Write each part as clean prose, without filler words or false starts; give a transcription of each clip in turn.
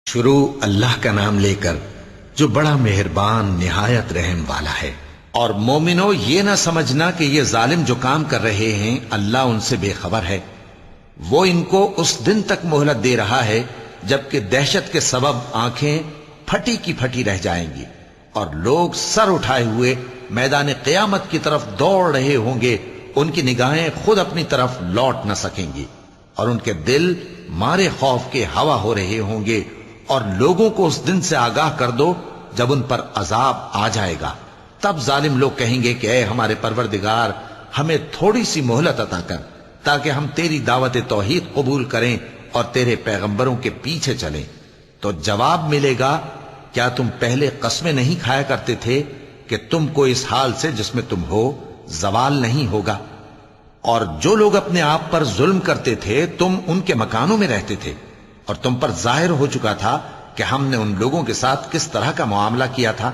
شروع اللہ کا نام لے کر جو بڑا مہربان نہایت رحم والا ہے۔ اور مومنو، یہ نہ سمجھنا کہ یہ ظالم جو کام کر رہے ہیں اللہ ان سے بے خبر ہے۔ وہ ان کو اس دن تک مہلت دے رہا ہے جبکہ دہشت کے سبب آنکھیں پھٹی کی پھٹی رہ جائیں گی اور لوگ سر اٹھائے ہوئے میدان قیامت کی طرف دوڑ رہے ہوں گے۔ ان کی نگاہیں خود اپنی طرف لوٹ نہ سکیں گی اور ان کے دل مارے خوف کے ہوا ہو رہے ہوں گے۔ اور لوگوں کو اس دن سے آگاہ کر دو جب ان پر عذاب آ جائے گا۔ تب ظالم لوگ کہیں گے کہ اے ہمارے پروردگار، ہمیں تھوڑی سی مہلت عطا کر تاکہ ہم تیری دعوت توحید قبول کریں اور تیرے پیغمبروں کے پیچھے چلیں۔ تو جواب ملے گا، کیا تم پہلے قسمیں نہیں کھایا کرتے تھے کہ تم کو اس حال سے جس میں تم ہو زوال نہیں ہوگا؟ اور جو لوگ اپنے آپ پر ظلم کرتے تھے تم ان کے مکانوں میں رہتے تھے، اور تم پر ظاہر ہو چکا تھا کہ ہم نے ان لوگوں کے ساتھ کس طرح کا معاملہ کیا تھا،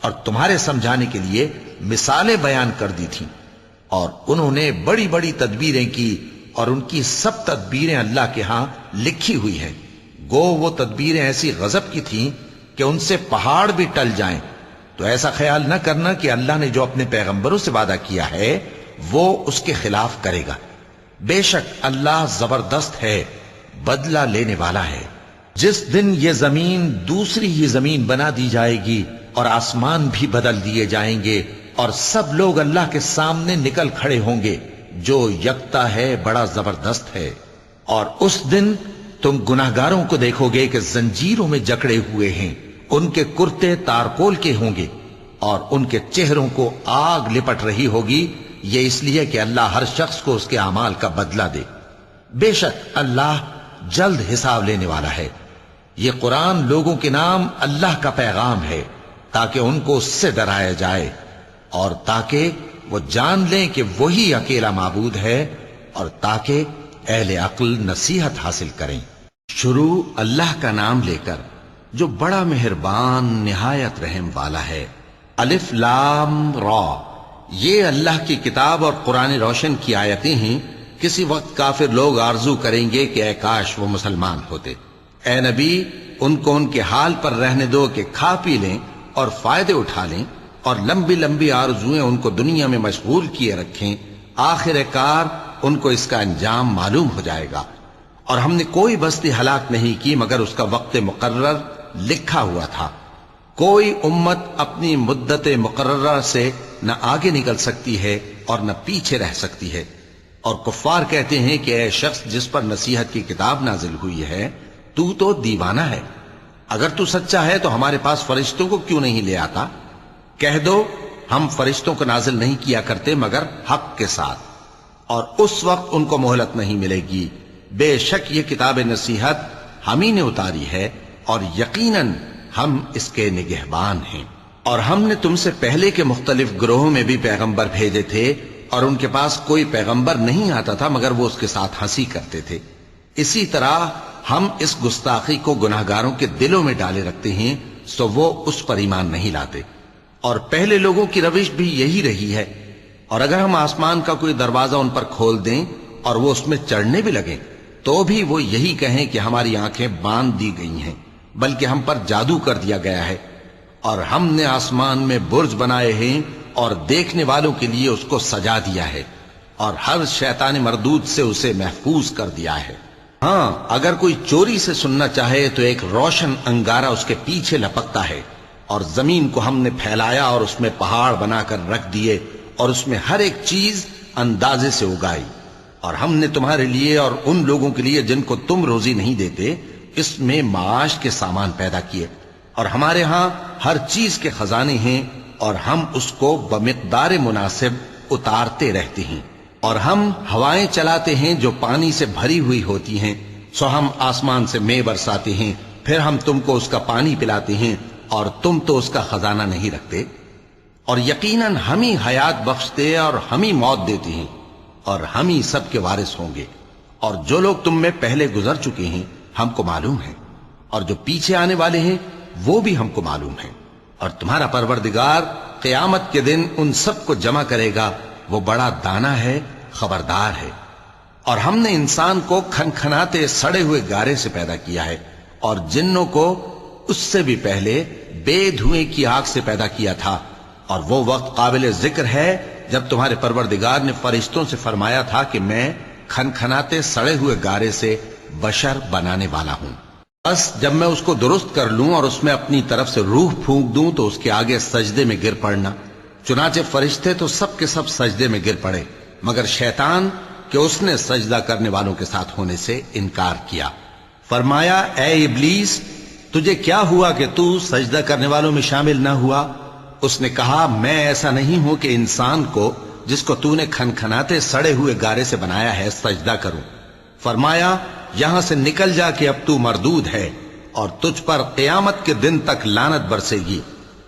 اور تمہارے سمجھانے کے لیے مثالیں بیان کر دی تھیں۔ اور انہوں نے بڑی بڑی تدبیریں کی، اور ان کی سب تدبیریں اللہ کے ہاں لکھی ہوئی ہیں۔ گو وہ تدبیریں ایسی غضب کی تھیں کہ ان سے پہاڑ بھی ٹل جائیں۔ تو ایسا خیال نہ کرنا کہ اللہ نے جو اپنے پیغمبروں سے وعدہ کیا ہے وہ اس کے خلاف کرے گا۔ بے شک اللہ زبردست ہے، بدلہ لینے والا ہے۔ جس دن یہ زمین دوسری ہی زمین بنا دی جائے گی اور آسمان بھی بدل دیے جائیں گے اور سب لوگ اللہ کے سامنے نکل کھڑے ہوں گے جو یکتا ہے، بڑا زبردست ہے۔ اور اس دن تم گناہگاروں کو دیکھو گے کہ زنجیروں میں جکڑے ہوئے ہیں، ان کے کرتے تارکول کے ہوں گے اور ان کے چہروں کو آگ لپٹ رہی ہوگی، یہ اس لیے کہ اللہ ہر شخص کو اس کے اعمال کا بدلہ دے۔ بے شک اللہ جلد حساب لینے والا ہے۔ یہ قرآن لوگوں کے نام اللہ کا پیغام ہے تاکہ ان کو اس سے ڈرایا جائے اور تاکہ وہ جان لیں کہ وہی اکیلا معبود ہے، اور تاکہ اہل عقل نصیحت حاصل کریں۔ شروع اللہ کا نام لے کر جو بڑا مہربان نہایت رحم والا ہے۔ الف لام را، یہ اللہ کی کتاب اور قرآن روشن کی آیتیں ہیں۔ کسی وقت کافر لوگ آرزو کریں گے کہ اے کاش وہ مسلمان ہوتے۔ اے نبی، ان کو ان کے حال پر رہنے دو کہ کھا پی لیں اور فائدے اٹھا لیں، اور لمبی لمبی آرزویں ان کو دنیا میں مشغول کیے رکھیں۔ آخر کار ان کو اس کا انجام معلوم ہو جائے گا۔ اور ہم نے کوئی بستی ہلاک نہیں کی مگر اس کا وقت مقرر لکھا ہوا تھا۔ کوئی امت اپنی مدت مقررہ سے نہ آگے نکل سکتی ہے اور نہ پیچھے رہ سکتی ہے۔ اور کفار کہتے ہیں کہ اے شخص جس پر نصیحت کی کتاب نازل ہوئی ہے، تو دیوانہ ہے۔ اگر تو سچا ہے تو ہمارے پاس فرشتوں کو کیوں نہیں لے آتا؟ کہہ دو، ہم فرشتوں کو نازل نہیں کیا کرتے مگر حق کے ساتھ، اور اس وقت ان کو مہلت نہیں ملے گی۔ بے شک یہ کتاب نصیحت ہم ہی نے اتاری ہے، اور یقیناً ہم اس کے نگہبان ہیں۔ اور ہم نے تم سے پہلے کے مختلف گروہوں میں بھی پیغمبر بھیجے تھے، اور ان کے پاس کوئی پیغمبر نہیں آتا تھا مگر وہ اس کے ساتھ ہنسی کرتے تھے۔ اسی طرح ہم اس گستاخی کو گناہگاروں کے دلوں میں ڈالے رکھتے ہیں، سو وہ اس پر ایمان نہیں لاتے۔ اور پہلے لوگوں کی روش بھی یہی رہی ہے۔ اور اگر ہم آسمان کا کوئی دروازہ ان پر کھول دیں اور وہ اس میں چڑھنے بھی لگیں تو بھی وہ یہی کہیں کہ ہماری آنکھیں باندھ دی گئی ہیں، بلکہ ہم پر جادو کر دیا گیا ہے۔ اور ہم نے آسمان میں برج بنائے ہیں اور دیکھنے والوں کے لیے اس کو سجا دیا ہے، اور ہر شیطان مردود سے اسے محفوظ کر دیا ہے۔ ہاں، اگر کوئی چوری سے سننا چاہے تو ایک روشن انگارہ اس کے پیچھے لپکتا ہے۔ اور زمین کو ہم نے پھیلایا اور اس میں پہاڑ بنا کر رکھ دیے، اور اس میں ہر ایک چیز اندازے سے اگائی۔ اور ہم نے تمہارے لیے اور ان لوگوں کے لیے جن کو تم روزی نہیں دیتے اس میں معاش کے سامان پیدا کیے۔ اور ہمارے ہاں ہر چیز کے خزانے ہیں، اور ہم اس کو بمقدار مناسب اتارتے رہتے ہیں۔ اور ہم ہوائیں چلاتے ہیں جو پانی سے بھری ہوئی ہوتی ہیں، سو ہم آسمان سے مے برساتے ہیں، پھر ہم تم کو اس کا پانی پلاتے ہیں، اور تم تو اس کا خزانہ نہیں رکھتے۔ اور یقیناً ہم ہی حیات بخشتے اور ہم ہی موت دیتے ہیں، اور ہم ہی سب کے وارث ہوں گے۔ اور جو لوگ تم میں پہلے گزر چکے ہیں ہم کو معلوم ہے، اور جو پیچھے آنے والے ہیں وہ بھی ہم کو معلوم ہے۔ اور تمہارا پروردگار قیامت کے دن ان سب کو جمع کرے گا، وہ بڑا دانا ہے، خبردار ہے۔ اور ہم نے انسان کو کھنکھناتے سڑے ہوئے گارے سے پیدا کیا ہے، اور جنوں کو اس سے بھی پہلے بے دھوئیں کی آگ سے پیدا کیا تھا، اور وہ وقت قابل ذکر ہے جب تمہارے پروردگار نے فرشتوں سے فرمایا تھا کہ میں کھنکھناتے سڑے ہوئے گارے سے بشر بنانے والا ہوں، بس جب میں اس کو درست کر لوں اور اس میں اپنی طرف سے روح پھونک دوں تو اس کے آگے سجدے میں گر پڑنا۔ چنانچہ فرشتے تو سب کے سب سجدے میں گر پڑے مگر شیطان کہ اس نے سجدہ کرنے والوں کے ساتھ ہونے سے انکار کیا۔ فرمایا اے ابلیس، تجھے کیا ہوا کہ تو سجدہ کرنے والوں میں شامل نہ ہوا؟ اس نے کہا میں ایسا نہیں ہوں کہ انسان کو جس کو تو نے کھنکھناتے سڑے ہوئے گارے سے بنایا ہے سجدہ کروں۔ فرمایا یہاں سے نکل جا کہ اب تو مردود ہے اور تجھ پر قیامت کے دن تک لعنت برسے گی۔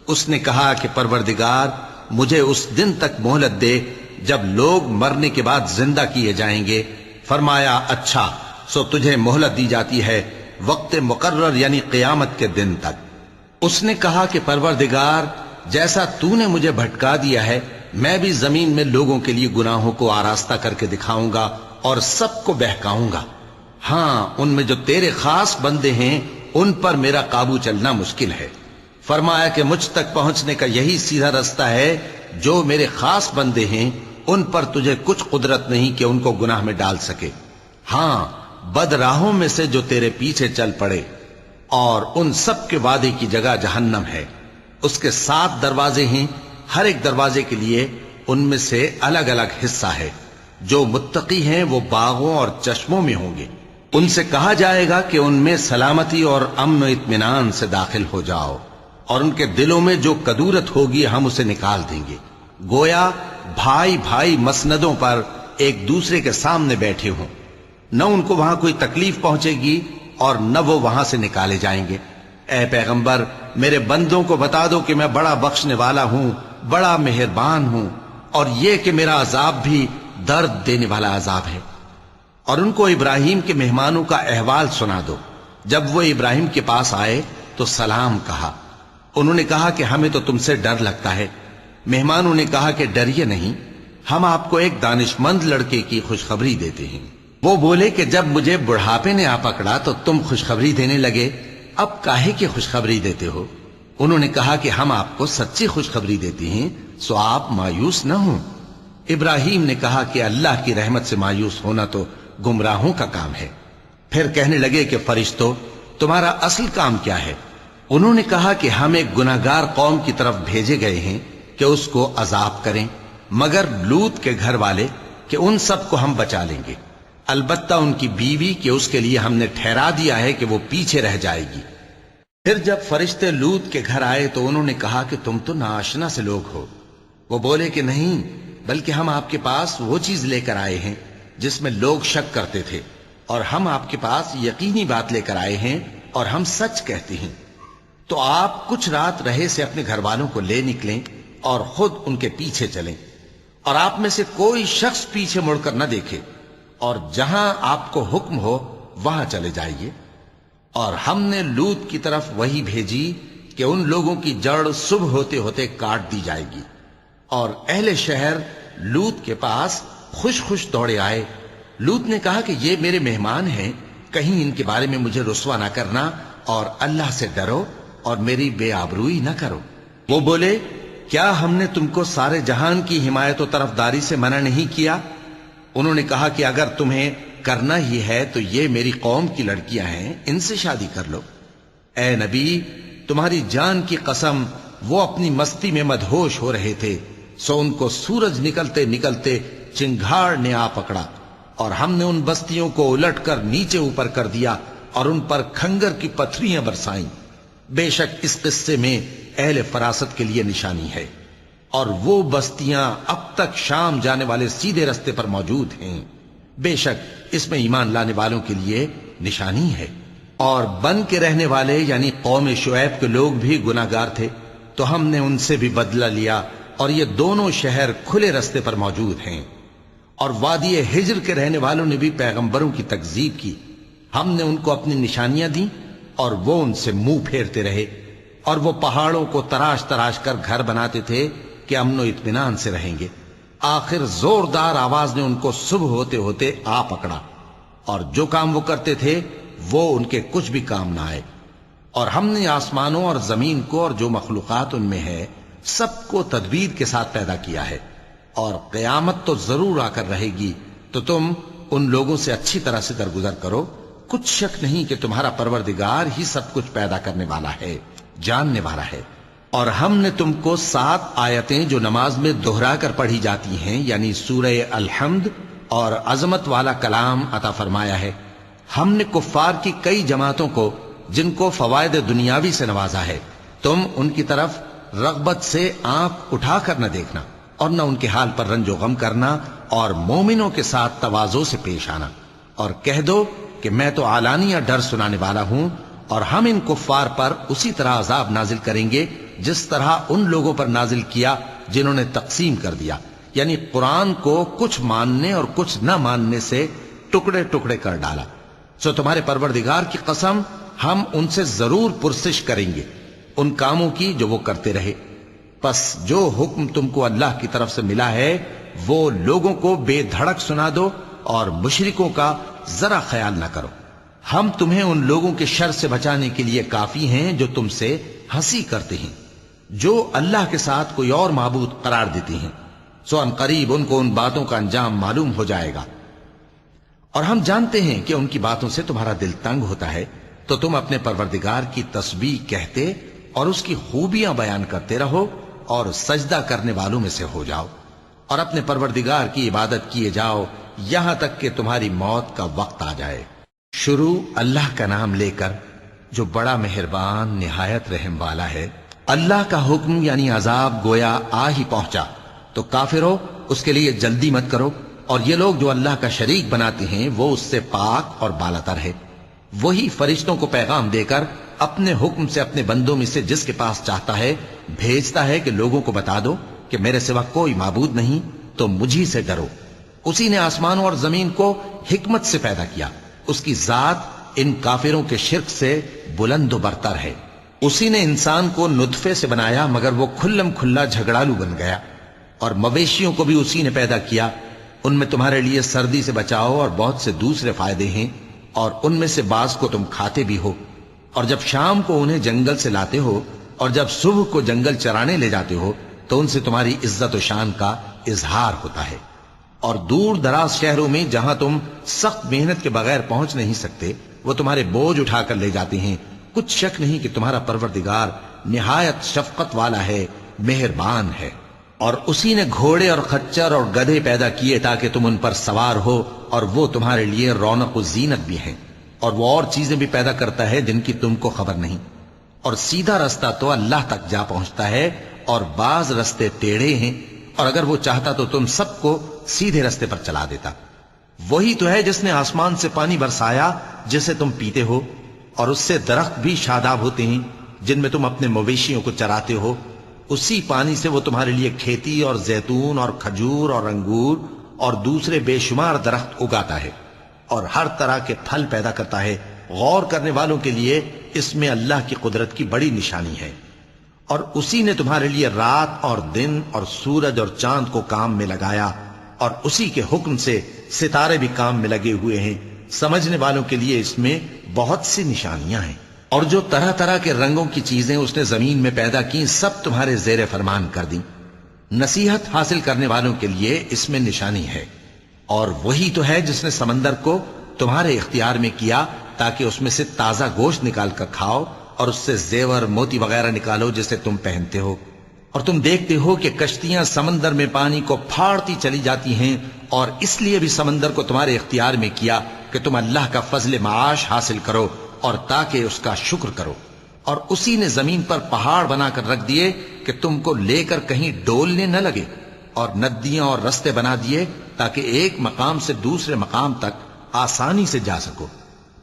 اس نے کہا کہ پروردگار مجھے اس دن تک مہلت دے جب لوگ مرنے کے بعد زندہ کیے جائیں گے۔ فرمایا اچھا، سو تجھے مہلت دی جاتی ہے وقت مقرر یعنی قیامت کے دن تک۔ اس نے کہا کہ پروردگار جیسا تو نے مجھے بھٹکا دیا ہے میں بھی زمین میں لوگوں کے لیے گناہوں کو آراستہ کر کے دکھاؤں گا اور سب کو بہکاؤں گا۔ ہاں ان میں جو تیرے خاص بندے ہیں ان پر میرا قابو چلنا مشکل ہے۔ فرمایا کہ مجھ تک پہنچنے کا یہی سیدھا رستہ ہے، جو میرے خاص بندے ہیں ان پر تجھے کچھ قدرت نہیں کہ ان کو گناہ میں ڈال سکے۔ ہاں بد راہوں میں سے جو تیرے پیچھے چل پڑے، اور ان سب کے وعدے کی جگہ جہنم ہے، اس کے 7 دروازے ہیں، ہر ایک دروازے کے لیے ان میں سے الگ الگ حصہ ہے۔ جو متقی ہیں وہ باغوں اور چشموں میں ہوں گے، ان سے کہا جائے گا کہ ان میں سلامتی اور امن و اطمینان سے داخل ہو جاؤ، اور ان کے دلوں میں جو کدورت ہوگی ہم اسے نکال دیں گے، گویا بھائی بھائی مسندوں پر ایک دوسرے کے سامنے بیٹھے ہوں، نہ ان کو وہاں کوئی تکلیف پہنچے گی اور نہ وہ وہاں سے نکالے جائیں گے۔ اے پیغمبر میرے بندوں کو بتا دو کہ میں بڑا بخشنے والا ہوں، بڑا مہربان ہوں، اور یہ کہ میرا عذاب بھی درد دینے والا عذاب ہے۔ اور ان کو ابراہیم کے مہمانوں کا احوال سنا دو۔ جب وہ ابراہیم کے پاس آئے تو سلام کہا۔ انہوں نے کہا کہ ہمیں تو تم سے ڈر لگتا ہے۔ مہمانوں نے کہا کہ ڈریے نہیں، ہم آپ کو ایک دانشمند لڑکے کی خوشخبری دیتے ہیں۔ وہ بولے کہ جب مجھے بڑھاپے نے آ پکڑا تو تم خوشخبری دینے لگے، اب کاہے کی خوشخبری دیتے ہو؟ انہوں نے کہا کہ ہم آپ کو سچی خوشخبری دیتے ہیں، سو آپ مایوس نہ ہوں۔ ابراہیم نے کہا کہ اللہ کی رحمت سے مایوس ہونا تو گمراہوں کا کام ہے۔ پھر کہنے لگے کہ فرشتوں تمہارا اصل کام کیا ہے؟ انہوں نے کہا کہ ہم ایک گناہگار قوم کی طرف بھیجے گئے ہیں کہ اس کو عذاب کریں، مگر لوط کے گھر والے کہ ان سب کو ہم بچا لیں گے، البتہ ان کی بیوی کہ اس کے لیے ہم نے ٹھہرا دیا ہے کہ وہ پیچھے رہ جائے گی۔ پھر جب فرشتے لوط کے گھر آئے تو انہوں نے کہا کہ تم تو ناآشنا سے لوگ ہو۔ وہ بولے کہ نہیں، بلکہ ہم آپ کے پاس وہ چیز لے کر آئے ہیں جس میں لوگ شک کرتے تھے، اور ہم آپ کے پاس یقینی بات لے کر آئے ہیں اور ہم سچ کہتے ہیں۔ تو آپ کچھ رات رہے سے اپنے گھر والوں کو لے نکلیں اور خود ان کے پیچھے چلیں، اور آپ میں سے کوئی شخص پیچھے مڑ کر نہ دیکھے، اور جہاں آپ کو حکم ہو وہاں چلے جائیے۔ اور ہم نے لوط کی طرف وہی بھیجی کہ ان لوگوں کی جڑ صبح ہوتے ہوتے کاٹ دی جائے گی۔ اور اہل شہر لوط کے پاس خوش خوش دوڑے آئے۔ لوط نے کہا کہ یہ میرے مہمان ہیں، کہیں ان کے بارے میں مجھے رسوا نہ کرنا، اور اللہ سے ڈرو اور میری بے آبروئی نہ کرو۔ وہ بولے کیا ہم نے تم کو سارے جہان کی حمایت و طرفداری سے منع نہیں کیا؟ انہوں نے کہا کہ اگر تمہیں کرنا ہی ہے تو یہ میری قوم کی لڑکیاں ہیں، ان سے شادی کر لو۔ اے نبی تمہاری جان کی قسم وہ اپنی مستی میں مدہوش ہو رہے تھے، سو ان کو سورج نکلتے نکلتے چنگھاڑ نے آ پکڑا، اور ہم نے ان بستیوں کو الٹ کر نیچے اوپر کر دیا اور ان پر کھنگر کی پتھریاں برسائیں۔ بے شک اس قصے میں اہل فراست کے لیے نشانی ہے، اور وہ بستیاں اب تک شام جانے والے سیدھے رستے پر موجود ہیں۔ بے شک اس میں ایمان لانے والوں کے لیے نشانی ہے۔ اور بن کے رہنے والے یعنی قوم شعیب کے لوگ بھی گناہگار تھے، تو ہم نے ان سے بھی بدلہ لیا، اور یہ دونوں شہر کھلے رستے پر موجود ہیں۔ اور وادی ہجر کے رہنے والوں نے بھی پیغمبروں کی تکذیب کی، ہم نے ان کو اپنی نشانیاں دیں اور وہ ان سے منہ پھیرتے رہے، اور وہ پہاڑوں کو تراش تراش کر گھر بناتے تھے کہ امن و اطمینان سے رہیں گے۔ آخر زوردار آواز نے ان کو صبح ہوتے ہوتے آ پکڑا، اور جو کام وہ کرتے تھے وہ ان کے کچھ بھی کام نہ آئے۔ اور ہم نے آسمانوں اور زمین کو اور جو مخلوقات ان میں ہے سب کو تدبیر کے ساتھ پیدا کیا ہے، اور قیامت تو ضرور آ کر رہے گی، تو تم ان لوگوں سے اچھی طرح سے درگزر کرو۔ کچھ شک نہیں کہ تمہارا پروردگار ہی سب کچھ پیدا کرنے والا ہے، جاننے والا ہے۔ اور ہم نے تم کو 7 آیتیں جو نماز میں دہرا کر پڑھی جاتی ہیں، یعنی سورہ الحمد اور عظمت والا کلام عطا فرمایا ہے۔ ہم نے کفار کی کئی جماعتوں کو جن کو فوائد دنیاوی سے نوازا ہے، تم ان کی طرف رغبت سے آنکھ اٹھا کر نہ دیکھنا اور نہ ان کے حال پر رنج و غم کرنا، اور مومنوں کے ساتھ تواضع سے پیش آنا، اور کہہ دو کہ میں تو اعلانیہ ڈر سنانے والا ہوں، اور ہم ان کفار پر اسی طرح عذاب نازل کریں گے جس طرح ان لوگوں پر نازل کیا جنہوں نے تقسیم کر دیا، یعنی قرآن کو کچھ ماننے اور کچھ نہ ماننے سے ٹکڑے ٹکڑے کر ڈالا۔ سو تمہارے پروردگار کی قسم، ہم ان سے ضرور پرسش کریں گے ان کاموں کی جو وہ کرتے رہے۔ پس جو حکم تم کو اللہ کی طرف سے ملا ہے وہ لوگوں کو بے دھڑک سنا دو، اور مشرکوں کا ذرا خیال نہ کرو۔ ہم تمہیں ان لوگوں کے شر سے بچانے کے لیے کافی ہیں جو تم سے ہنسی کرتے ہیں، جو اللہ کے ساتھ کوئی اور معبود قرار دیتے ہیں، سو ان قریب ان کو ان باتوں کا انجام معلوم ہو جائے گا۔ اور ہم جانتے ہیں کہ ان کی باتوں سے تمہارا دل تنگ ہوتا ہے، تو تم اپنے پروردگار کی تسبیح کہتے اور اس کی خوبیاں بیان کرتے رہو، اور سجدہ کرنے والوں میں سے ہو جاؤ، اور اپنے پروردگار کی عبادت کیے جاؤ یہاں تک کہ تمہاری موت کا وقت آ جائے۔ شروع اللہ کا نام لے کر جو بڑا مہربان نہایت رحم والا ہے۔ اللہ کا حکم یعنی عذاب گویا آ ہی پہنچا، تو کافرو اس کے لیے جلدی مت کرو، اور یہ لوگ جو اللہ کا شریک بناتے ہیں وہ اس سے پاک اور بالاتر ہے۔ وہی فرشتوں کو پیغام دے کر اپنے حکم سے اپنے بندوں میں سے جس کے پاس چاہتا ہے بھیجتا ہے کہ لوگوں کو بتا دو کہ میرے سوا کوئی معبود نہیں، تو مجھی سے ڈرو۔ اسی نے آسمانوں اور زمین کو حکمت سے پیدا کیا، اس کی ذات ان کافروں کے شرک سے بلند و برتر ہے۔ اسی نے انسان کو نطفے سے بنایا مگر وہ کھلم کھلا جھگڑالو بن گیا، اور مویشیوں کو بھی اسی نے پیدا کیا، ان میں تمہارے لیے سردی سے بچاؤ اور بہت سے دوسرے فائدے ہیں، اور ان میں سے بعض کو تم کھاتے بھی ہو۔ اور جب شام کو انہیں جنگل سے لاتے ہو اور جب صبح کو جنگل چرانے لے جاتے ہو تو ان سے تمہاری عزت و شان کا اظہار ہوتا ہے۔ اور دور دراز شہروں میں جہاں تم سخت محنت کے بغیر پہنچ نہیں سکتے وہ تمہارے بوجھ اٹھا کر لے جاتے ہیں۔ کچھ شک نہیں کہ تمہارا پروردگار نہایت شفقت والا ہے، مہربان ہے۔ اور اسی نے گھوڑے اور خچر اور گدھے پیدا کیے تاکہ تم ان پر سوار ہو، اور وہ تمہارے لیے رونق و زینت بھی ہیں۔ اور وہ اور چیزیں بھی پیدا کرتا ہے جن کی تم کو خبر نہیں۔ اور سیدھا رستہ تو اللہ تک جا پہنچتا ہے، اور بعض رستے ٹیڑھے ہیں، اور اگر وہ چاہتا تو تم سب کو سیدھے رستے پر چلا دیتا۔ وہی تو ہے جس نے آسمان سے پانی برسایا جسے تم پیتے ہو، اور اس سے درخت بھی شاداب ہوتے ہیں جن میں تم اپنے مویشیوں کو چراتے ہو۔ اسی پانی سے وہ تمہارے لیے کھیتی اور زیتون اور کھجور اور انگور اور دوسرے بے شمار درخت اگاتا ہے، اور ہر طرح کے پھل پیدا کرتا ہے۔ غور کرنے والوں کے لیے اس میں اللہ کی قدرت کی بڑی نشانی ہے۔ اور اسی نے تمہارے لیے رات اور دن اور سورج اور چاند کو کام میں لگایا، اور اسی کے حکم سے ستارے بھی کام میں لگے ہوئے ہیں۔ سمجھنے والوں کے لیے اس میں بہت سی نشانیاں ہیں۔ اور جو طرح طرح کے رنگوں کی چیزیں اس نے زمین میں پیدا کی سب تمہارے زیر فرمان کر دیں۔ نصیحت حاصل کرنے والوں کے لیے اس میں نشانی ہے۔ اور وہی تو ہے جس نے سمندر کو تمہارے اختیار میں کیا تاکہ اس میں سے تازہ گوشت نکال کر کھاؤ، اور اس سے زیور موتی وغیرہ نکالو جسے تم پہنتے ہو۔ اور تم دیکھتے ہو کہ کشتیاں سمندر میں پانی کو پھاڑتی چلی جاتی ہیں، اور اس لیے بھی سمندر کو تمہارے اختیار میں کیا کہ تم اللہ کا فضل معاش حاصل کرو اور تاکہ اس کا شکر کرو۔ اور اسی نے زمین پر پہاڑ بنا کر رکھ دیے کہ تم کو لے کر کہیں ڈولنے نہ لگے، اور ندیاں اور رستے بنا دیے تاکہ ایک مقام سے دوسرے مقام تک آسانی سے جا سکو،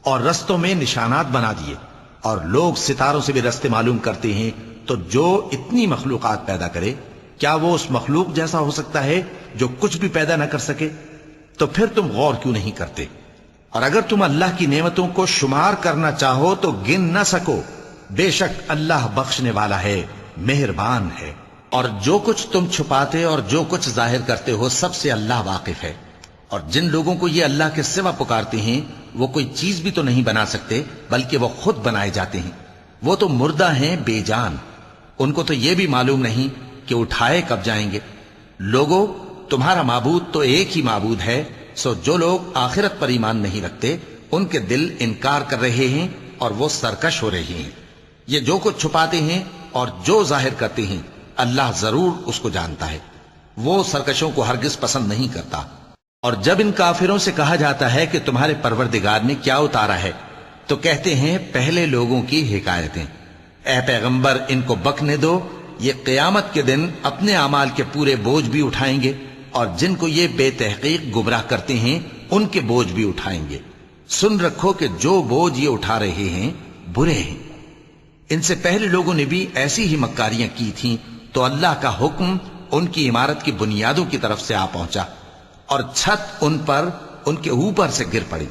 اور رستوں میں نشانات بنا دیے۔ اور لوگ ستاروں سے بھی رستے معلوم کرتے ہیں، تو جو اتنی مخلوقات پیدا کرے کیا وہ اس مخلوق جیسا ہو سکتا ہے جو کچھ بھی پیدا نہ کر سکے؟ تو پھر تم غور کیوں نہیں کرتے؟ اور اگر تم اللہ کی نعمتوں کو شمار کرنا چاہو تو گن نہ سکو۔ بے شک اللہ بخشنے والا ہے، مہربان ہے۔ اور جو کچھ تم چھپاتے اور جو کچھ ظاہر کرتے ہو سب سے اللہ واقف ہے۔ اور جن لوگوں کو یہ اللہ کے سوا پکارتے ہیں وہ کوئی چیز بھی تو نہیں بنا سکتے بلکہ وہ خود بنائے جاتے ہیں. وہ تو مردہ ہیں بے جان، ان کو تو یہ بھی معلوم نہیں کہ اٹھائے کب جائیں گے. لوگوں، تمہارا معبود تو ایک ہی معبود ہے، سو جو لوگ آخرت پر ایمان نہیں رکھتے ان کے دل انکار کر رہے ہیں اور وہ سرکش ہو رہے ہیں. یہ جو کچھ چھپاتے ہیں اور جو ظاہر کرتے ہیں اللہ ضرور اس کو جانتا ہے. وہ سرکشوں کو ہرگز پسند نہیں کرتا. اور جب ان کافروں سے کہا جاتا ہے کہ تمہارے پروردگار نے کیا اتارا ہے تو کہتے ہیں پہلے لوگوں کی حکایتیں. اے پیغمبر ان کو بکنے دو، یہ قیامت کے دن اپنے اعمال کے پورے بوجھ بھی اٹھائیں گے اور جن کو یہ بے تحقیق گمراہ کرتے ہیں ان کے بوجھ بھی اٹھائیں گے. سن رکھو کہ جو بوجھ یہ اٹھا رہے ہیں برے ہیں. ان سے پہلے لوگوں نے بھی ایسی ہی مکاریاں کی تھیں تو اللہ کا حکم ان کی عمارت کی بنیادوں کی طرف سے آ پہنچا اور چھت ان پر ان کے اوپر سے گر پڑی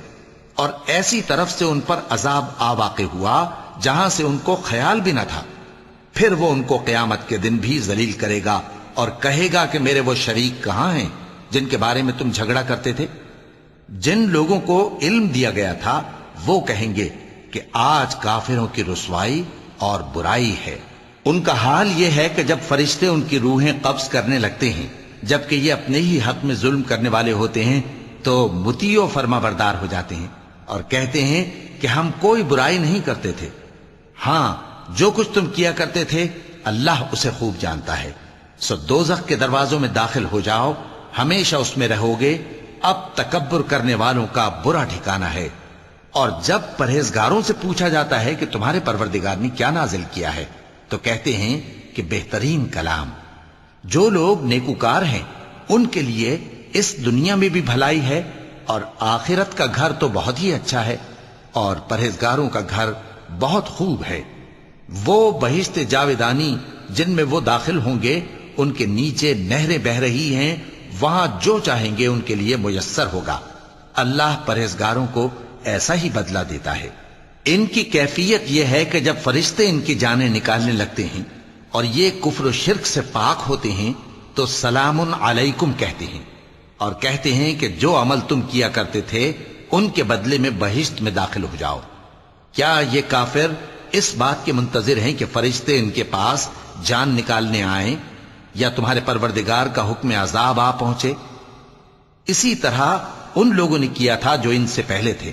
اور ایسی طرف سے ان پر عذاب آ واقع ہوا جہاں سے ان کو خیال بھی نہ تھا. پھر وہ ان کو قیامت کے دن بھی ذلیل کرے گا اور کہے گا کہ میرے وہ شریک کہاں ہیں جن کے بارے میں تم جھگڑا کرتے تھے. جن لوگوں کو علم دیا گیا تھا وہ کہیں گے کہ آج کافروں کی رسوائی اور برائی ہے. ان کا حال یہ ہے کہ جب فرشتے ان کی روحیں قبض کرنے لگتے ہیں جبکہ یہ اپنے ہی حق میں ظلم کرنے والے ہوتے ہیں تو مطیع و فرما بردار ہو جاتے ہیں اور کہتے ہیں کہ ہم کوئی برائی نہیں کرتے تھے. ہاں، جو کچھ تم کیا کرتے تھے اللہ اسے خوب جانتا ہے. سو دوزخ کے دروازوں میں داخل ہو جاؤ، ہمیشہ اس میں رہو گے. اب تکبر کرنے والوں کا برا ٹھکانہ ہے. اور جب پرہیزگاروں سے پوچھا جاتا ہے کہ تمہارے پروردگار نے کیا نازل کیا ہے تو کہتے ہیں کہ بہترین کلام. جو لوگ نیکوکار ہیں ان کے لیے اس دنیا میں بھی بھلائی ہے اور آخرت کا گھر تو بہت ہی اچھا ہے اور پرہیزگاروں کا گھر بہت خوب ہے. وہ بہشت جاویدانی جن میں وہ داخل ہوں گے ان کے نیچے نہریں بہ رہی ہیں، وہاں جو چاہیں گے ان کے لیے میسر ہوگا. اللہ پرہیزگاروں کو ایسا ہی بدلہ دیتا ہے. ان کی کیفیت یہ ہے کہ جب فرشتے ان کی جانیں نکالنے لگتے ہیں اور یہ کفر و شرک سے پاک ہوتے ہیں تو سلام علیکم کہتے ہیں اور کہتے ہیں کہ جو عمل تم کیا کرتے تھے ان کے بدلے میں بہشت میں داخل ہو جاؤ. کیا یہ کافر اس بات کے منتظر ہیں کہ فرشتے ان کے پاس جان نکالنے آئیں یا تمہارے پروردگار کا حکم عذاب آ پہنچے؟ اسی طرح ان لوگوں نے کیا تھا جو ان سے پہلے تھے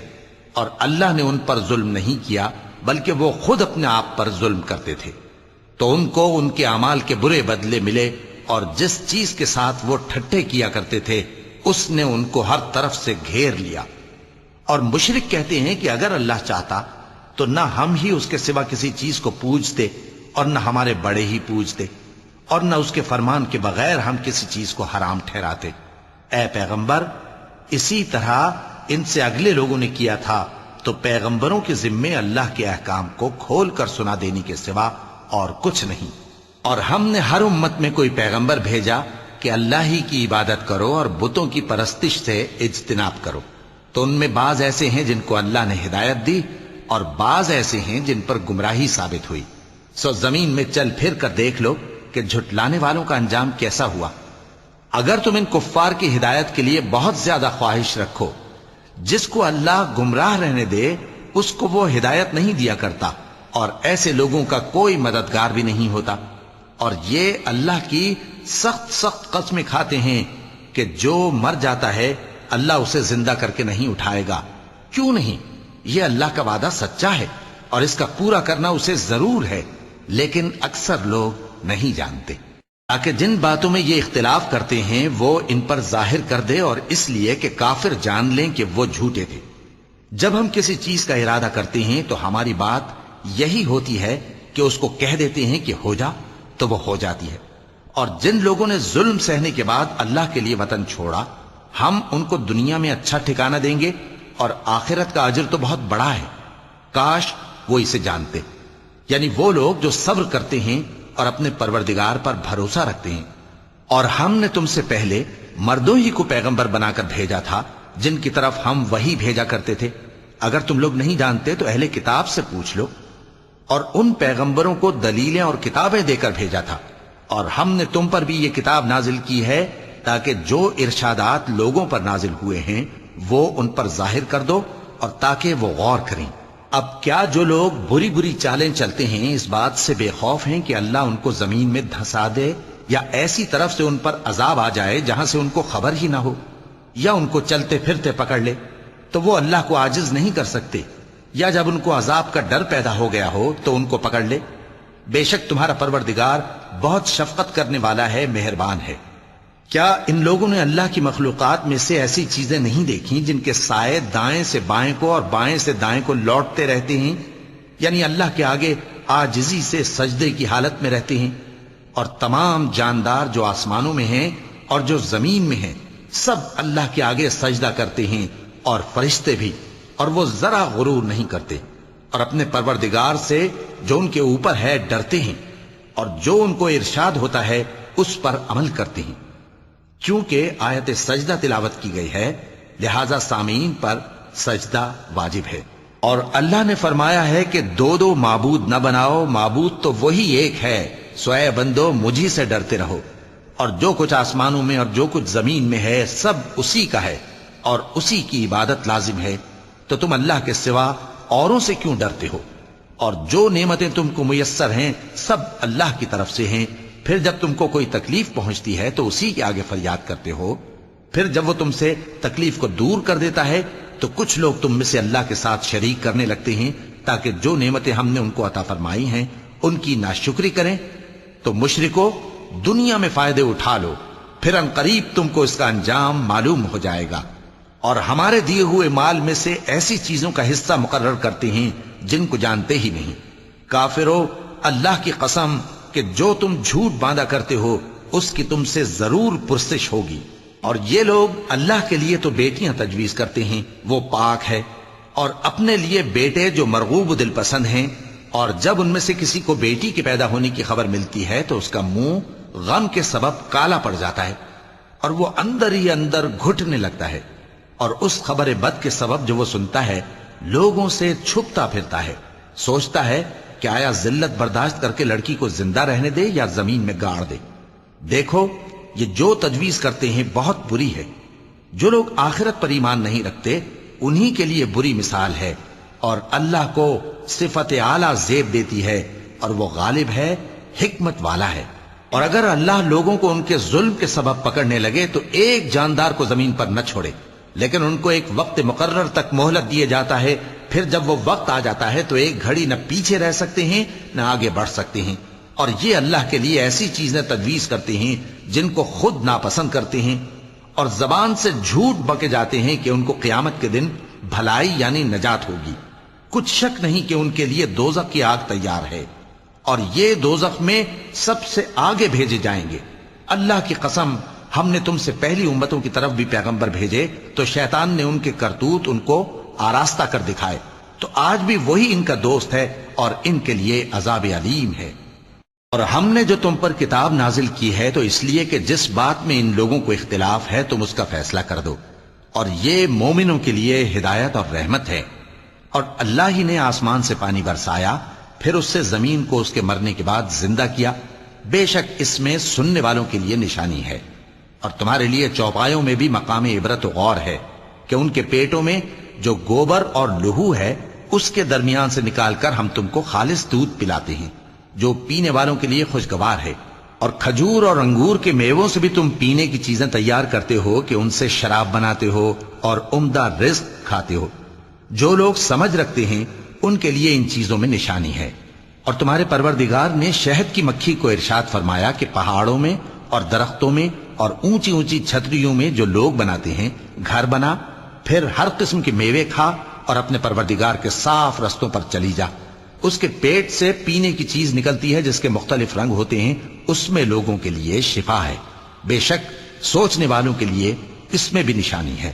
اور اللہ نے ان پر ظلم نہیں کیا بلکہ وہ خود اپنے آپ پر ظلم کرتے تھے. تو ان کو ان کے اعمال کے برے بدلے ملے اور جس چیز کے ساتھ وہ ٹھٹھے کیا کرتے تھے اس نے ان کو ہر طرف سے گھیر لیا. اور مشرک کہتے ہیں کہ اگر اللہ چاہتا تو نہ ہم ہی اس کے سوا کسی چیز کو پوجتے اور نہ ہمارے بڑے ہی پوجتے اور نہ اس کے فرمان کے بغیر ہم کسی چیز کو حرام ٹھہراتے. اے پیغمبر، اسی طرح ان سے اگلے لوگوں نے کیا تھا تو پیغمبروں کے ذمے اللہ کے احکام کو کھول کر سنا دینے کے سوا اور کچھ نہیں. اور ہم نے ہر امت میں کوئی پیغمبر بھیجا کہ اللہ ہی کی عبادت کرو اور بتوں کی پرستش سے اجتناب کرو. تو ان میں بعض ایسے ہیں جن کو اللہ نے ہدایت دی اور بعض ایسے ہیں جن پر گمراہی ثابت ہوئی. سو زمین میں چل پھر کر دیکھ لو کہ جھٹلانے والوں کا انجام کیسا ہوا. اگر تم ان کفار کی ہدایت کے لیے بہت زیادہ خواہش رکھو، جس کو اللہ گمراہ رہنے دے اس کو وہ ہدایت نہیں دیا کرتا اور ایسے لوگوں کا کوئی مددگار بھی نہیں ہوتا. اور یہ اللہ کی سخت سخت قسمیں کھاتے ہیں کہ جو مر جاتا ہے اللہ اسے زندہ کر کے نہیں اٹھائے گا. کیوں نہیں؟ یہ اللہ کا وعدہ سچا ہے اور اس کا پورا کرنا اسے ضرور ہے، لیکن اکثر لوگ نہیں جانتے. تاکہ جن باتوں میں یہ اختلاف کرتے ہیں وہ ان پر ظاہر کر دے اور اس لیے کہ کافر جان لیں کہ وہ جھوٹے تھے. جب ہم کسی چیز کا ارادہ کرتے ہیں تو ہماری بات یہی ہوتی ہے کہ اس کو کہہ دیتے ہیں کہ ہو جا تو وہ ہو جاتی ہے. اور جن لوگوں نے ظلم سہنے کے بعد اللہ کے لیے وطن چھوڑا ہم ان کو دنیا میں اچھا ٹھکانہ دیں گے اور آخرت کا اجر تو بہت بڑا ہے. کاش وہ اسے جانتے. یعنی وہ لوگ جو صبر کرتے ہیں اور اپنے پروردگار پر بھروسہ رکھتے ہیں. اور ہم نے تم سے پہلے مردوں ہی کو پیغمبر بنا کر بھیجا تھا جن کی طرف ہم وہی بھیجا کرتے تھے. اگر تم لوگ نہیں جانتے تو اہل کتاب سے پوچھ لو. اور ان پیغمبروں کو دلیلیں اور کتابیں دے کر بھیجا تھا اور ہم نے تم پر بھی یہ کتاب نازل کی ہے تاکہ جو ارشادات لوگوں پر نازل ہوئے ہیں وہ ان پر ظاہر کر دو اور تاکہ وہ غور کریں۔ اب کیا جو لوگ بری بری چالیں چلتے ہیں اس بات سے بے خوف ہیں کہ اللہ ان کو زمین میں دھسا دے، یا ایسی طرف سے ان پر عذاب آ جائے جہاں سے ان کو خبر ہی نہ ہو، یا ان کو چلتے پھرتے پکڑ لے، تو وہ اللہ کو عاجز نہیں کر سکتے، یا جب ان کو عذاب کا ڈر پیدا ہو گیا ہو تو ان کو پکڑ لے؟ بے شک تمہارا پروردگار بہت شفقت کرنے والا ہے، مہربان ہے۔ کیا ان لوگوں نے اللہ کی مخلوقات میں سے ایسی چیزیں نہیں دیکھی جن کے سائے دائیں سے بائیں کو اور بائیں سے دائیں کو لوٹتے رہتے ہیں، یعنی اللہ کے آگے عاجزی سے سجدے کی حالت میں رہتے ہیں؟ اور تمام جاندار جو آسمانوں میں ہیں اور جو زمین میں ہیں سب اللہ کے آگے سجدہ کرتے ہیں، اور فرشتے بھی، اور وہ ذرا غرور نہیں کرتے، اور اپنے پروردگار سے جو ان کے اوپر ہے ڈرتے ہیں، اور جو ان کو ارشاد ہوتا ہے اس پر عمل کرتے ہیں۔ کیونکہ آیت سجدہ تلاوت کی گئی ہے لہذا سامعین پر سجدہ واجب ہے۔ اور اللہ نے فرمایا ہے کہ دو دو معبود نہ بناؤ، معبود تو وہی ایک ہے، سو اے بندو مجھی سے ڈرتے رہو، اور جو کچھ آسمانوں میں اور جو کچھ زمین میں ہے سب اسی کا ہے، اور اسی کی عبادت لازم ہے، تو تم اللہ کے سوا اوروں سے کیوں ڈرتے ہو؟ اور جو نعمتیں تم کو میسر ہیں سب اللہ کی طرف سے ہیں، پھر جب تم کو کوئی تکلیف پہنچتی ہے تو اسی کے آگے فریاد کرتے ہو، پھر جب وہ تم سے تکلیف کو دور کر دیتا ہے تو کچھ لوگ تم میں سے اللہ کے ساتھ شریک کرنے لگتے ہیں تاکہ جو نعمتیں ہم نے ان کو عطا فرمائی ہیں ان کی ناشکری کریں۔ تو مشرکو دنیا میں فائدے اٹھا لو، پھر ان قریب تم کو اس کا انجام معلوم ہو جائے گا، اور ہمارے دیے ہوئے مال میں سے ایسی چیزوں کا حصہ مقرر کرتے ہیں جن کو جانتے ہی نہیں۔ کافرو اللہ کی قسم کہ جو تم جھوٹ باندھا کرتے ہو اس کی تم سے ضرور پرسش ہوگی۔ اور یہ لوگ اللہ کے لیے تو بیٹیاں تجویز کرتے ہیں، وہ پاک ہے، اور اپنے لیے بیٹے جو مرغوب دل پسند ہیں، اور جب ان میں سے کسی کو بیٹی کے پیدا ہونے کی خبر ملتی ہے تو اس کا منہ غم کے سبب کالا پڑ جاتا ہے، اور وہ اندر ہی اندر گھٹنے لگتا ہے، اور اس خبر بد کے سبب جو وہ سنتا ہے لوگوں سے چھپتا پھرتا ہے، سوچتا ہے کہ آیا ذلت برداشت کر کے لڑکی کو زندہ رہنے دے یا زمین میں گاڑ دے۔ دیکھو یہ جو تجویز کرتے ہیں بہت بری ہے۔ جو لوگ آخرت پر ایمان نہیں رکھتے انہی کے لیے بری مثال ہے، اور اللہ کو صفت اعلیٰ زیب دیتی ہے، اور وہ غالب ہے، حکمت والا ہے۔ اور اگر اللہ لوگوں کو ان کے ظلم کے سبب پکڑنے لگے تو ایک جاندار کو زمین پر نہ چھوڑے، لیکن ان کو ایک وقت مقرر تک مہلت دیے جاتا ہے، پھر جب وہ وقت آ جاتا ہے تو ایک گھڑی نہ پیچھے رہ سکتے ہیں نہ آگے بڑھ سکتے ہیں۔ اور یہ اللہ کے لیے ایسی چیزیں تجویز کرتے ہیں جن کو خود ناپسند کرتے ہیں، اور زبان سے جھوٹ بکے جاتے ہیں کہ ان کو قیامت کے دن بھلائی یعنی نجات ہوگی۔ کچھ شک نہیں کہ ان کے لیے دوزخ کی آگ تیار ہے، اور یہ دوزخ میں سب سے آگے بھیجے جائیں گے۔ اللہ کی قسم ہم نے تم سے پہلی امتوں کی طرف بھی پیغمبر بھیجے تو شیطان نے ان کے کرتوت ان کو آراستہ کر دکھائے، تو آج بھی وہی ان کا دوست ہے اور ان کے لیے عذاب علیم ہے۔ اور ہم نے جو تم پر کتاب نازل کی ہے تو اس لیے کہ جس بات میں ان لوگوں کو اختلاف ہے تم اس کا فیصلہ کر دو، اور یہ مومنوں کے لیے ہدایت اور رحمت ہے۔ اور اللہ ہی نے آسمان سے پانی برسایا، پھر اس سے زمین کو اس کے مرنے کے بعد زندہ کیا، بے شک اس میں سننے والوں کے لیے نشانی ہے۔ اور تمہارے لیے چوپایوں میں بھی مقام عبرت و غور ہے کہ ان کے پیٹوں میں جو گوبر اور لہو ہے اس کے درمیان سے نکال کر ہم تم کو خالص دودھ پلاتے ہیں جو پینے والوں کے لیے خوشگوار ہے، اور کھجور اور انگور کے میووں سے بھی تم پینے کی چیزیں تیار کرتے ہو کہ ان سے شراب بناتے ہو اور عمدہ رزق کھاتے ہو۔ جو لوگ سمجھ رکھتے ہیں ان کے لیے ان چیزوں میں نشانی ہے۔ اور تمہارے پروردگار نے شہد کی مکھی کو ارشاد فرمایا کہ پہاڑوں میں اور درختوں میں اور اونچی اونچی چھتریوں میں جو لوگ بناتے ہیں گھر بنا، پھر ہر قسم کے میوے کھا اور اپنے پروردگار کے صاف رستوں پر چلی جا۔ اس کے پیٹ سے پینے کی چیز نکلتی ہے جس کے مختلف رنگ ہوتے ہیں، اس میں لوگوں کے لیے شفا ہے، بے شک سوچنے والوں کے لیے اس میں بھی نشانی ہے۔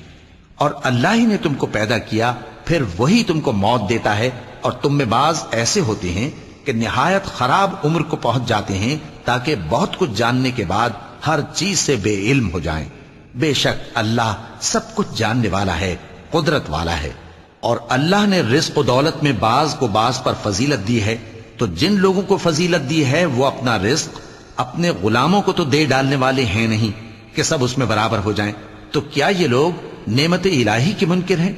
اور اللہ ہی نے تم کو پیدا کیا، پھر وہی تم کو موت دیتا ہے، اور تم میں بعض ایسے ہوتے ہیں کہ نہایت خراب عمر کو پہنچ جاتے ہیں تاکہ بہت کچھ جاننے کے بعد ہر چیز سے بے علم ہو جائیں۔ بے شک اللہ سب کچھ جاننے والا ہے، قدرت والا ہے۔ اور اللہ نے رزق و دولت میں بعض کو بعض پر فضیلت دی ہے، تو جن لوگوں کو فضیلت دی ہے وہ اپنا رزق اپنے غلاموں کو تو دے ڈالنے والے ہیں نہیں کہ سب اس میں برابر ہو جائیں۔ تو کیا یہ لوگ نعمت الہی کے منکر ہیں؟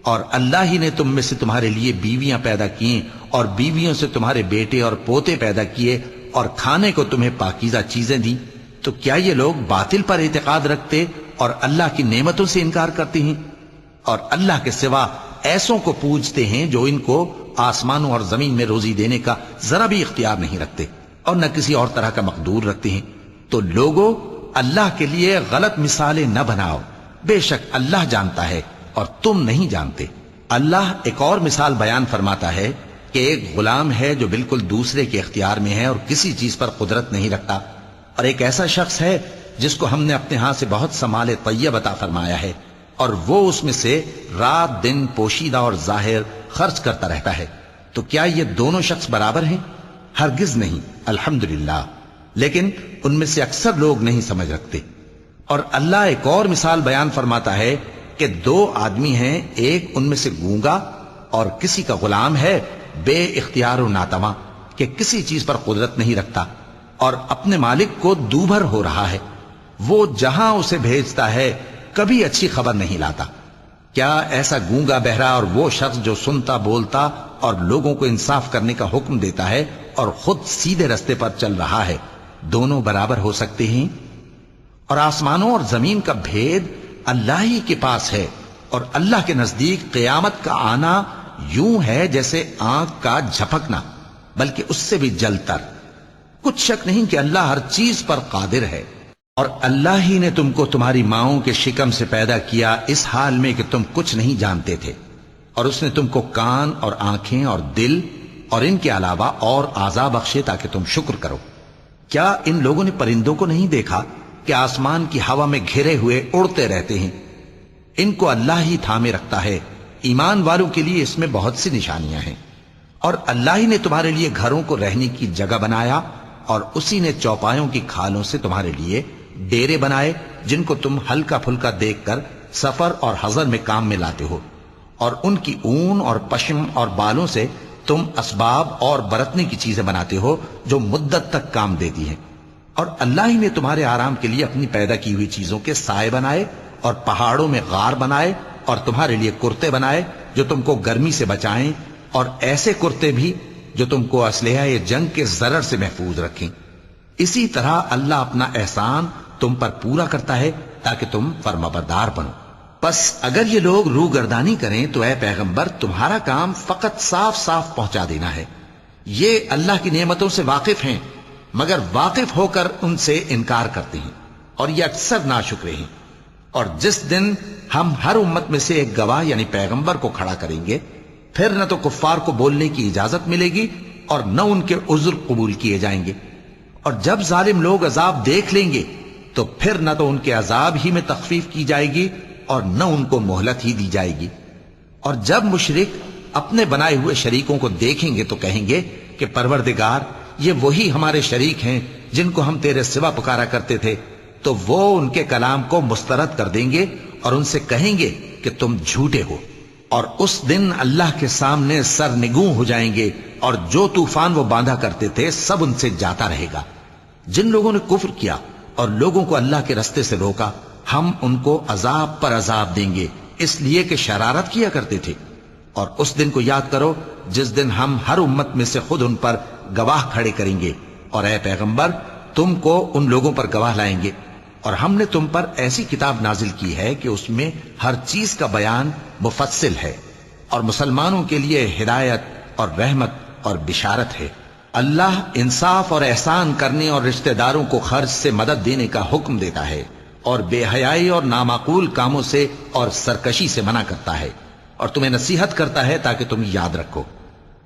اور اللہ ہی نے تم میں سے تمہارے لیے بیویاں پیدا کی اور بیویوں سے تمہارے بیٹے اور پوتے پیدا کیے اور کھانے کو تمہیں پاکیزہ چیزیں دیں، تو کیا یہ لوگ باطل پر اعتقاد رکھتے اور اللہ کی نعمتوں سے انکار کرتے ہیں؟ اور اللہ کے سوا ایسوں کو پوجتے ہیں جو ان کو آسمانوں اور زمین میں روزی دینے کا ذرا بھی اختیار نہیں رکھتے اور نہ کسی اور طرح کا مقدور رکھتے ہیں۔ تو لوگوں، اللہ کے لیے غلط مثالیں نہ بناؤ، بے شک اللہ جانتا ہے اور تم نہیں جانتے۔ اللہ ایک اور مثال بیان فرماتا ہے کہ ایک غلام ہے جو بالکل دوسرے کے اختیار میں ہے اور کسی چیز پر قدرت نہیں رکھتا، اور ایک ایسا شخص ہے جس کو ہم نے اپنے ہاں سے بہت سا مال طیب عطا فرمایا ہے اور وہ اس میں سے رات دن پوشیدہ اور ظاہر خرچ کرتا رہتا ہے۔ تو کیا یہ دونوں شخص برابر ہیں؟ ہرگز نہیں، الحمدللہ، لیکن ان میں سے اکثر لوگ نہیں سمجھ رکھتے۔ اور اللہ ایک اور مثال بیان فرماتا ہے کہ دو آدمی ہیں، ایک ان میں سے گونگا اور کسی کا غلام ہے بے اختیار و ناتواں کہ کسی چیز پر قدرت نہیں رکھتا اور اپنے مالک کو دوبھر ہو رہا ہے، وہ جہاں اسے بھیجتا ہے کبھی اچھی خبر نہیں لاتا۔ کیا ایسا گونگا بہرا اور وہ شخص جو سنتا بولتا اور لوگوں کو انصاف کرنے کا حکم دیتا ہے اور خود سیدھے رستے پر چل رہا ہے، دونوں برابر ہو سکتے ہیں؟ اور آسمانوں اور زمین کا بھید اللہ ہی کے پاس ہے، اور اللہ کے نزدیک قیامت کا آنا یوں ہے جیسے آنکھ کا جھپکنا، بلکہ اس سے بھی جلتر۔ کچھ شک نہیں کہ اللہ ہر چیز پر قادر ہے۔ اور اللہ ہی نے تم کو تمہاری ماؤں کے شکم سے پیدا کیا اس حال میں کہ تم کچھ نہیں جانتے تھے، اور اس نے تم کو کان اور آنکھیں اور دل اور ان کے علاوہ اور اعضاء بخشے تاکہ تم شکر کرو۔ کیا ان لوگوں نے پرندوں کو نہیں دیکھا کہ آسمان کی ہوا میں گھرے ہوئے اڑتے رہتے ہیں؟ ان کو اللہ ہی تھامے رکھتا ہے۔ ایمان والوں کے لیے اس میں بہت سی نشانیاں ہیں۔ اور اللہ ہی نے تمہارے لیے گھروں کو رہنے کی جگہ بنایا، اور اسی نے چوپایوں کی کھالوں سے تمہارے لیے ڈیرے بنائے جن کو تم ہلکا پھلکا دیکھ کر سفر اور حضر میں کام میں لاتے ہو، اور ان کی اون اور پشم اور بالوں سے تم اسباب اور برتنے کی چیزیں بناتے ہو جو مدت تک کام دیتی ہیں۔ اور اللہ ہی نے تمہارے آرام کے لیے اپنی پیدا کی ہوئی چیزوں کے سائے بنائے اور پہاڑوں میں غار بنائے اور تمہارے لیے کرتے بنائے جو تم کو گرمی سے بچائیں، اور ایسے کرتے بھی جو تم کو اسلحہ جنگ کے ضرر سے محفوظ رکھیں۔ اسی طرح اللہ اپنا احسان تم پر پورا کرتا ہے تاکہ تم فرمانبردار بنو۔ پس اگر یہ لوگ روگردانی کریں تو اے پیغمبر تمہارا کام فقط صاف صاف پہنچا دینا ہے۔ یہ اللہ کی نعمتوں سے واقف ہیں مگر واقف ہو کر ان سے انکار کرتے ہیں، اور یہ اکثر ناشکرے ہیں۔ اور جس دن ہم ہر امت میں سے ایک گواہ یعنی پیغمبر کو کھڑا کریں گے، پھر نہ تو کفار کو بولنے کی اجازت ملے گی اور نہ ان کے عذر قبول کیے جائیں گے۔ اور جب ظالم لوگ عذاب دیکھ لیں گے تو پھر نہ تو ان کے عذاب ہی میں تخفیف کی جائے گی اور نہ ان کو مہلت ہی دی جائے گی۔ اور جب مشرک اپنے بنائے ہوئے شریکوں کو دیکھیں گے تو کہیں گے کہ پروردگار، یہ وہی ہمارے شریک ہیں جن کو ہم تیرے سوا پکارا کرتے تھے۔ تو وہ ان کے کلام کو مسترد کر دیں گے اور ان سے کہیں گے کہ تم جھوٹے ہو، اور اس دن اللہ کے سامنے سرنگوں ہو جائیں گے، اور جو طوفان وہ باندھا کرتے تھے سب ان سے جاتا رہے گا۔ جن لوگوں نے کفر کیا اور لوگوں کو اللہ کے رستے سے روکا، ہم ان کو عذاب پر عذاب دیں گے اس لیے کہ شرارت کیا کرتے تھے۔ اور اس دن کو یاد کرو جس دن ہم ہر امت میں سے خود ان پر گواہ کھڑے کریں گے، اور اے پیغمبر تم کو ان لوگوں پر گواہ لائیں گے۔ اور ہم نے تم پر ایسی کتاب نازل کی ہے کہ اس میں ہر چیز کا بیان مفصل ہے، اور مسلمانوں کے لیے ہدایت اور رحمت اور بشارت ہے۔ اللہ انصاف اور احسان کرنے اور رشتہ داروں کو خرچ سے مدد دینے کا حکم دیتا ہے، اور بے حیائی اور نامعقول کاموں سے اور سرکشی سے منع کرتا ہے، اور تمہیں نصیحت کرتا ہے تاکہ تم یاد رکھو۔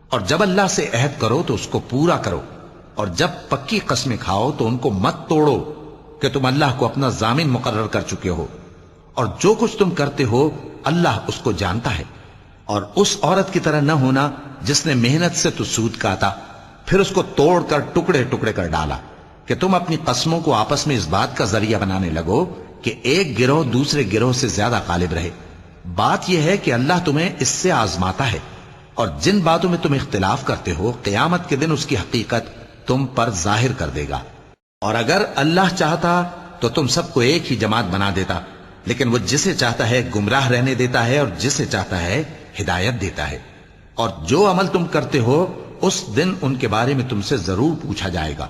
اور جب اللہ سے عہد کرو تو اس کو پورا کرو، اور جب پکی قسمیں کھاؤ تو ان کو مت توڑو کہ تم اللہ کو اپنا ضامن مقرر کر چکے ہو، اور جو کچھ تم کرتے ہو اللہ اس کو جانتا ہے۔ اور اس عورت کی طرح نہ ہونا جس نے محنت سے تو سود کاتا پھر اس کو توڑ کر ٹکڑے ٹکڑے کر ڈالا، کہ تم اپنی قسموں کو آپس میں اس بات کا ذریعہ بنانے لگو کہ ایک گروہ دوسرے گروہ سے زیادہ غالب رہے۔ بات یہ ہے کہ اللہ تمہیں اس سے آزماتا ہے، اور جن باتوں میں تم اختلاف کرتے ہو قیامت کے دن اس کی حقیقت تم پر ظاہر کر دے گا۔ اور اگر اللہ چاہتا تو تم سب کو ایک ہی جماعت بنا دیتا، لیکن وہ جسے چاہتا ہے گمراہ رہنے دیتا ہے اور جسے چاہتا ہے ہدایت دیتا ہے۔ اور جو عمل تم کرتے ہو اس دن ان کے بارے میں تم سے ضرور پوچھا جائے گا۔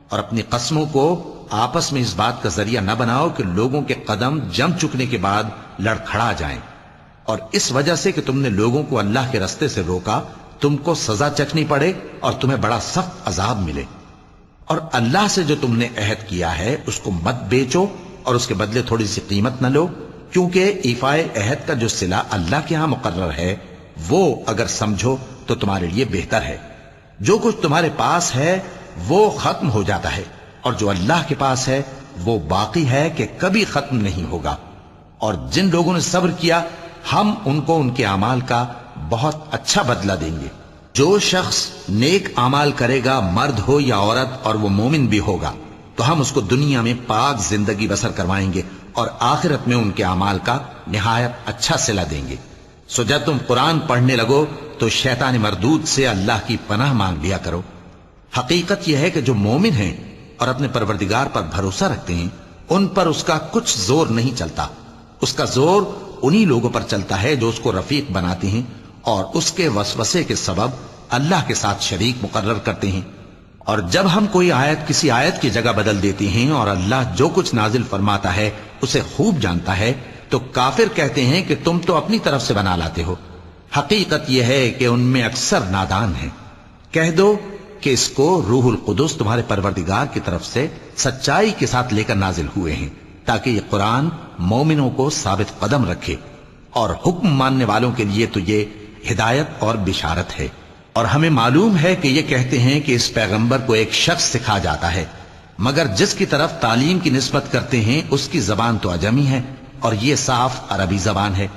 اور اپنی قسموں کو آپس میں اس بات کا ذریعہ نہ بناؤ کہ لوگوں کے قدم جم چکنے کے بعد لڑکھڑا جائیں، اور اس وجہ سے کہ تم نے لوگوں کو اللہ کے رستے سے روکا تم کو سزا چکھنی پڑے اور تمہیں بڑا سخت عذاب ملے۔ اور اللہ سے جو تم نے عہد کیا ہے اس کو مت بیچو اور اس کے بدلے تھوڑی سی قیمت نہ لو، کیونکہ ایفائے عہد کا جو صلہ اللہ کے ہاں مقرر ہے وہ اگر سمجھو تو تمہارے لیے بہتر ہے۔ جو کچھ تمہارے پاس ہے وہ ختم ہو جاتا ہے، اور جو اللہ کے پاس ہے وہ باقی ہے کہ کبھی ختم نہیں ہوگا۔ اور جن لوگوں نے صبر کیا ہم ان کو ان کے اعمال کا بہت اچھا بدلہ دیں گے۔ جو شخص نیک اعمال کرے گا، مرد ہو یا عورت، اور وہ مومن بھی ہوگا، تو ہم اس کو دنیا میں پاک زندگی بسر کروائیں گے اور آخرت میں ان کے اعمال کا نہایت اچھا صلہ دیں گے۔ سو جب تم قرآن پڑھنے لگو تو شیطان مردود سے اللہ کی پناہ مانگ لیا کرو۔ حقیقت یہ ہے کہ جو مومن ہیں اور اپنے پروردگار پر بھروسہ رکھتے ہیں ان پر اس کا کچھ زور نہیں چلتا۔ اس کا زور انہی لوگوں پر چلتا ہے جو اس کو رفیق بناتے ہیں اور اس کے وسوسے کے سبب اللہ کے ساتھ شریک مقرر کرتے ہیں۔ اور جب ہم کوئی آیت کسی آیت کی جگہ بدل دیتے ہیں اور اللہ جو کچھ نازل فرماتا ہے اسے خوب جانتا ہے تو کافر کہتے ہیں کہ تم تو اپنی طرف سے بنا لاتے ہو۔ حقیقت یہ ہے کہ ان میں اکثر نادان ہیں۔ کہہ دو کہ اس کو روح القدس تمہارے پروردگار کی طرف سے سچائی کے ساتھ لے کر نازل ہوئے ہیں تاکہ یہ قرآن مومنوں کو ثابت قدم رکھے، اور حکم ماننے والوں کے لیے تو یہ ہدایت اور بشارت ہے۔ اور ہمیں معلوم ہے کہ یہ کہتے ہیں کہ اس پیغمبر کو ایک شخص سکھا جاتا ہے، مگر جس کی طرف تعلیم کی نسبت کرتے ہیں اس کی زبان تو عجمی ہے اور یہ صاف عربی زبان ہے۔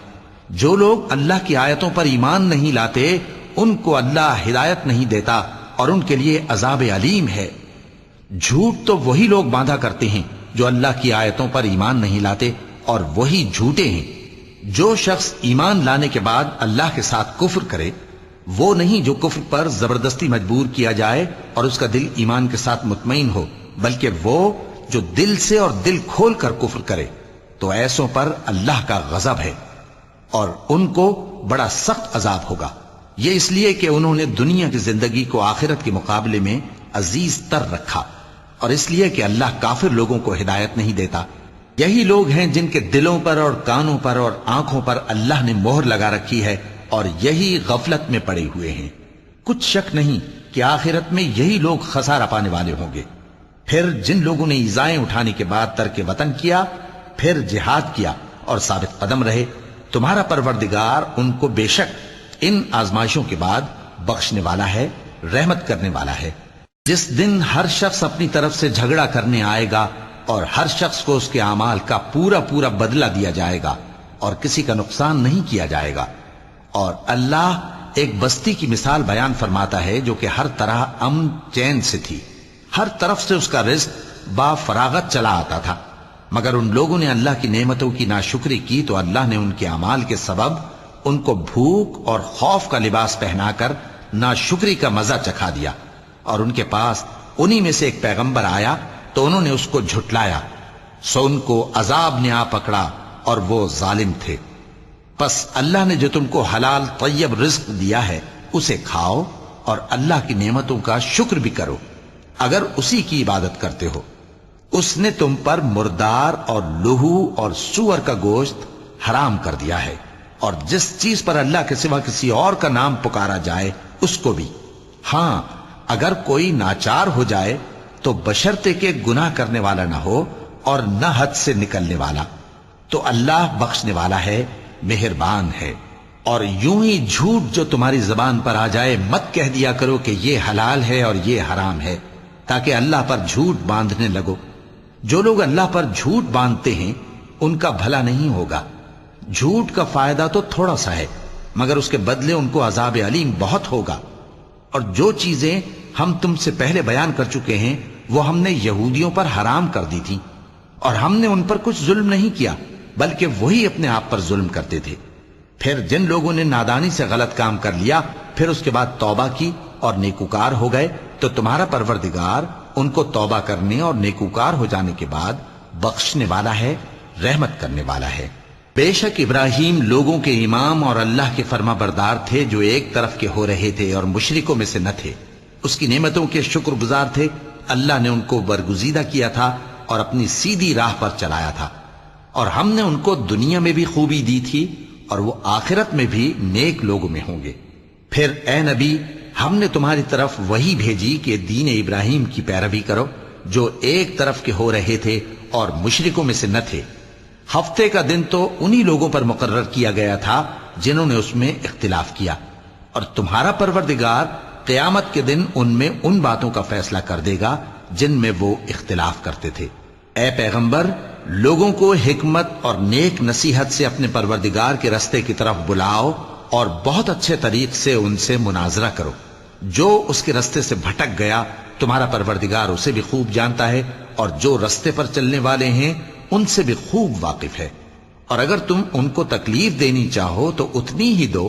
جو لوگ اللہ کی آیتوں پر ایمان نہیں لاتے ان کو اللہ ہدایت نہیں دیتا اور ان کے لیے عذاب علیم ہے۔ جھوٹ تو وہی لوگ باندھا کرتے ہیں جو اللہ کی آیتوں پر ایمان نہیں لاتے، اور وہی جھوٹے ہیں۔ جو شخص ایمان لانے کے بعد اللہ کے ساتھ کفر کرے وہ نہیں جو کفر پر زبردستی مجبور کیا جائے اور اس کا دل ایمان کے ساتھ مطمئن ہو، بلکہ وہ جو دل سے اور دل کھول کر کفر کرے، تو ایسوں پر اللہ کا غضب ہے اور ان کو بڑا سخت عذاب ہوگا۔ یہ اس لیے کہ انہوں نے دنیا کی زندگی کو آخرت کے مقابلے میں عزیز تر رکھا، اور اس لیے کہ اللہ کافر لوگوں کو ہدایت نہیں دیتا۔ یہی لوگ ہیں جن کے دلوں پر اور کانوں پر اور آنکھوں پر اللہ نے مہر لگا رکھی ہے، اور یہی غفلت میں پڑے ہوئے ہیں۔ کچھ شک نہیں کہ آخرت میں یہی لوگ خسارہ پانے والے ہوں گے۔ پھر جن لوگوں نے ایذائیں اٹھانے کے بعد ترک وطن کیا، پھر جہاد کیا اور ثابت قدم رہے، تمہارا پروردگار ان کو بے شک ان آزمائشوں کے بعد بخشنے والا ہے، رحمت کرنے والا ہے۔ جس دن ہر شخص اپنی طرف سے جھگڑا کرنے آئے گا اور ہر شخص کو اس کے اعمال کا پورا پورا بدلہ دیا جائے گا اور کسی کا نقصان نہیں کیا جائے گا۔ اور اللہ ایک بستی کی مثال بیان فرماتا ہے جو کہ ہر طرح امن چین سے تھی، ہر طرف سے اس کا رزق با فراغت چلا آتا تھا، مگر ان لوگوں نے اللہ کی نعمتوں کی ناشکری کی تو اللہ نے ان کے اعمال کے سبب ان کو بھوک اور خوف کا لباس پہنا کر ناشکری کا مزہ چکھا دیا۔ اور ان کے پاس انہی میں سے ایک پیغمبر آیا تو انہوں نے اس کو جھٹلایا، سو ان کو عذاب نے آ پکڑا اور وہ ظالم تھے۔ پس اللہ نے جو تم کو حلال طیب رزق دیا ہے اسے کھاؤ اور اللہ کی نعمتوں کا شکر بھی کرو اگر اسی کی عبادت کرتے ہو۔ اس نے تم پر مردار اور لہو اور سور کا گوشت حرام کر دیا ہے، اور جس چیز پر اللہ کے سوا کسی اور کا نام پکارا جائے اس کو بھی۔ ہاں اگر کوئی ناچار ہو جائے تو بشرطے کہ گناہ کرنے والا نہ ہو اور نہ حد سے نکلنے والا، تو اللہ بخشنے والا ہے، مہربان ہے۔ اور یوں ہی جھوٹ جو تمہاری زبان پر آ جائے مت کہہ دیا کرو کہ یہ حلال ہے اور یہ حرام ہے، تاکہ اللہ پر جھوٹ باندھنے لگو۔ جو لوگ اللہ پر جھوٹ باندھتے ہیں ان کا بھلا نہیں ہوگا۔ جھوٹ کا فائدہ تو تھوڑا سا ہے، مگر اس کے بدلے ان کو عذاب علیم بہت ہوگا۔ اور جو چیزیں ہم تم سے پہلے بیان کر چکے ہیں وہ ہم نے یہودیوں پر حرام کر دی تھی، اور ہم نے ان پر کچھ ظلم نہیں کیا بلکہ وہی اپنے آپ پر ظلم کرتے تھے۔ پھر جن لوگوں نے نادانی سے غلط کام کر لیا پھر اس کے بعد توبہ کی اور نیکوکار ہو گئے تو تمہارا پروردگار ان کو توبہ کرنے اور نیکوکار ہو جانے کے بعد بخشنے والا ہے، رحمت کرنے والا ہے۔ بے شک ابراہیم لوگوں کے امام اور اللہ کے فرما بردار تھے جو ایک طرف کے ہو رہے تھے اور مشرکوں میں سے نہ تھے۔ اس کی نعمتوں کے شکر گزار تھے۔ اللہ نے ان کو برگزیدہ کیا تھا اور اپنی سیدھی راہ پر چلایا تھا، اور ہم نے ان کو دنیا میں بھی خوبی دی تھی اور وہ آخرت میں بھی نیک لوگوں میں ہوں گے۔ پھر اے نبی، ہم نے تمہاری طرف وہی بھیجی کہ دین ابراہیم کی پیروی کرو جو ایک طرف کے ہو رہے تھے اور مشرکوں میں سے نہ تھے۔ ہفتے کا دن تو انہی لوگوں پر مقرر کیا گیا تھا جنہوں نے اس میں اختلاف کیا، اور تمہارا پروردگار قیامت کے دن ان میں ان باتوں کا فیصلہ کر دے گا جن میں وہ اختلاف کرتے تھے۔ اے پیغمبر، لوگوں کو حکمت اور نیک نصیحت سے اپنے پروردگار کے رستے کی طرف بلاؤ اور بہت اچھے طریق سے ان سے مناظرہ کرو۔ جو اس کے رستے سے بھٹک گیا تمہارا پروردگار اسے بھی خوب جانتا ہے، اور جو رستے پر چلنے والے ہیں ان سے بھی خوب واقف ہے۔ اور اگر تم ان کو تکلیف دینی چاہو تو اتنی ہی دو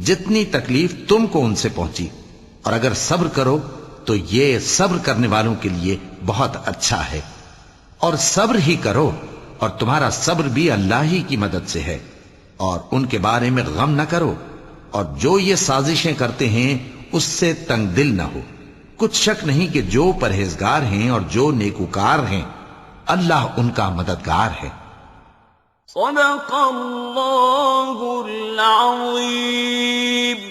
جتنی تکلیف تم کو ان سے پہنچی، اور اگر صبر کرو تو یہ صبر کرنے والوں کے لیے بہت اچھا ہے۔ اور صبر ہی کرو، اور تمہارا صبر بھی اللہ ہی کی مدد سے ہے، اور ان کے بارے میں غم نہ کرو، اور جو یہ سازشیں کرتے ہیں اس سے تنگ دل نہ ہو۔ کچھ شک نہیں کہ جو پرہیزگار ہیں اور جو نیکوکار ہیں اللہ ان کا مددگار ہے۔ صدق اللہ العظیم۔